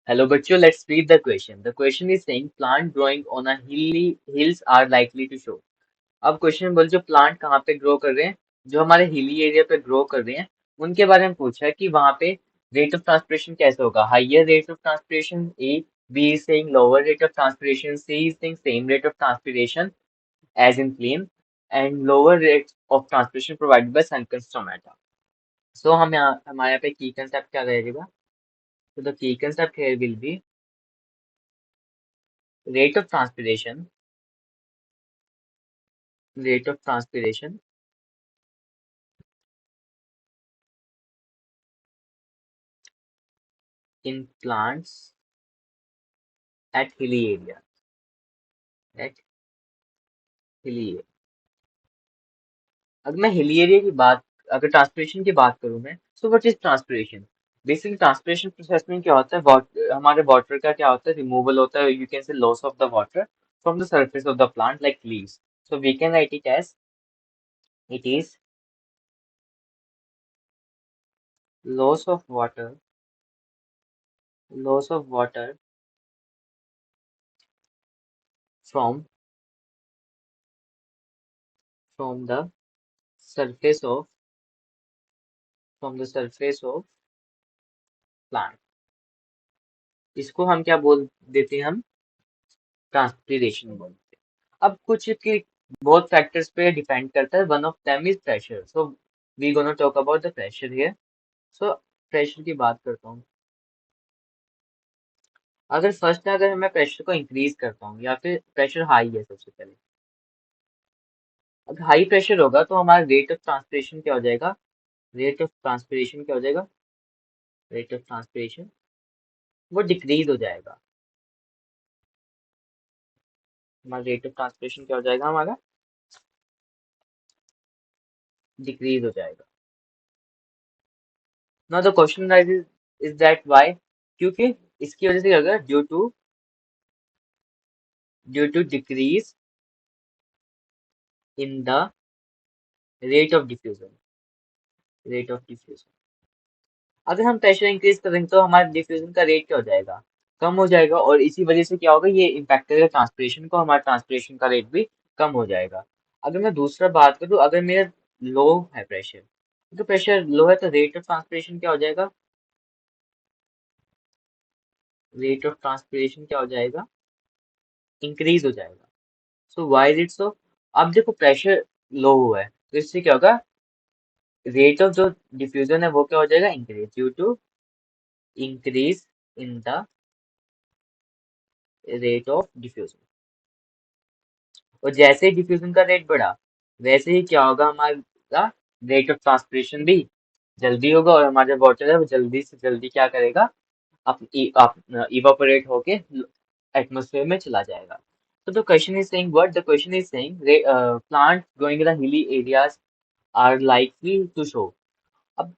Hello, बच्चों. Let's read the question. The question is saying plant growing on a hilly hills are likely to show. अब question बोल जो plant कहाँ पे grow कर रहे हैं, जो हमारे हिली एरिया पे ग्रो कर रहे हैं, उनके बारे में पूछा है कि वहां पे रेट ऑफ ट्रांसपिरेशन कैसे होगा. Higher rate of transpiration, A. B is saying lower rate of transpiration, C is saying same rate of transpiration as in plain, and lower rate of transpiration provided by sunken stomata. So हम यहाँ हमारे यहाँ पे की concept क्या रहेगा. तो the key concept here will be rate of transpiration, rate of transpiration in plants at hilly area, at hilly area. अगर मैं हिली एरिया की बात, अगर ट्रांसपिरेशन की बात करूं मैं, so what is transpiration. Basically transpiration process में क्या होता है, हमारे वाटर का क्या होता है, रिमूवल होता है, you can say loss of the water from the surface of the plant like leaves. So we can write it as it is loss of water, loss of water from from the surface of from the surface of plant. इसको हम क्या बोल देते हैं, हम transpiration बोलते हैं. अब कुछ की बहुत फैक्टर्स पे डिपेंड करता है. One of them is pressure. So we gonna talk about the pressure here. So pressure की बात करता हूँ. अगर फर्स्ट अगर मैं प्रेशर को इंक्रीज करता हूँ या फिर प्रेशर हाई है सबसे पहले, अगर हाई प्रेशर होगा तो हमारा रेट ऑफ ट्रांसपिरेशन क्या हो जाएगा, रेट ऑफ ट्रांसपिरेशन क्या हो जाएगा, रेट ऑफ ट्रांसपिरेशन वो डिक्रीज हो जाएगा. हमारा रेट ऑफ ट्रांसपिरेशन क्या हो जाएगा, हमारा डिक्रीज हो जाएगा. Now the question raises is that why. क्योंकि इसकी वजह से क्या होगा, due to decrease in the rate of diffusion, rate of diffusion. अगर हम प्रेशर इंक्रीज करेंगे तो हमारे डिफ्यूजन का रेट क्या हो जाएगा, कम हो जाएगा. और इसी वजह से क्या होगा, ये इम्पैक्ट करेगा ट्रांसपिरेशन को, हमारा ट्रांसपिरेशन का रेट भी कम हो जाएगा. अगर मैं दूसरा बात करूँ, अगर मेरा लो है प्रेशर, तो प्रेशर लो है तो रेट ऑफ ट्रांसपिरेशन क्या हो जाएगा, रेट ऑफ ट्रांसपिरेशन क्या हो जाएगा, इंक्रीज हो जाएगा. So why is it so. अब देखो प्रेशर लो हुआ है तो इससे क्या होगा, रेट ऑफ जो डिफ्यूजन है वो क्या हो जाएगा, increase, due to increase in the rate of diffusion. और जैसे ही डिफ्यूजन का रेट बढ़ा, वैसे ही क्या होगा, हमारा रेट ऑफ ट्रांसपिरेशन भी जल्दी होगा और हमारा जो वाटर है वो जल्दी से जल्दी क्या करेगा, इवापोरेट होके एटमोसफेयर में चला जाएगा. So the question is saying what? The question is saying plants growing in the hilly areas are likely to show. अब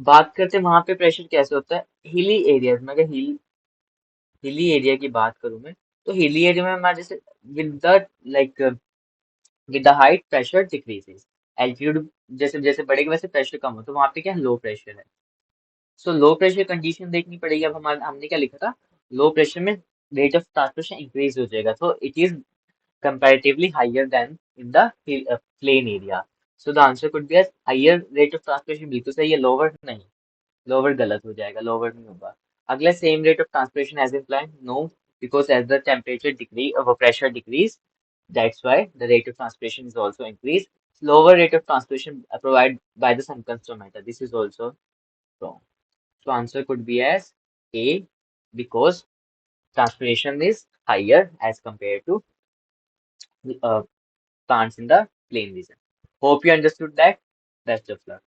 बात करते हैं वहां पे प्रेशर कैसे होता है हिली एरियाज में. अगर हिली एरिया की बात करूं मैं, तो हिली एरिया में हमारा जैसे with the like with the height pressure decreases, altitude जैसे जैसे बढ़ेगा वैसे प्रेशर कम हो, तो वहां पे क्या लो प्रेशर है. सो लो प्रेशर कंडीशन देखनी पड़ेगी. अब हमारा हमने क्या लिखा था, लो प्रेशर में रेट ऑफ ट्रांसमिशन इंक्रीज हो जाएगा, तो it is comparatively higher than in the plain area. So the answer could be as higher rate of transpiration. बिल्कुल सही है. lower नहीं, lower गलत हो जाएगा, lower नहीं होगा. अगला same rate of transpiration as in plant, no, because as the temperature decrease or pressure decrease, that's why the rate of transpiration is also increased. Lower rate of transpiration provided by the sunken stomata. This is also wrong. So answer could be as A, because transpiration is higher as compared to uh, plants in the plain region. Hope you understood that. Best of luck.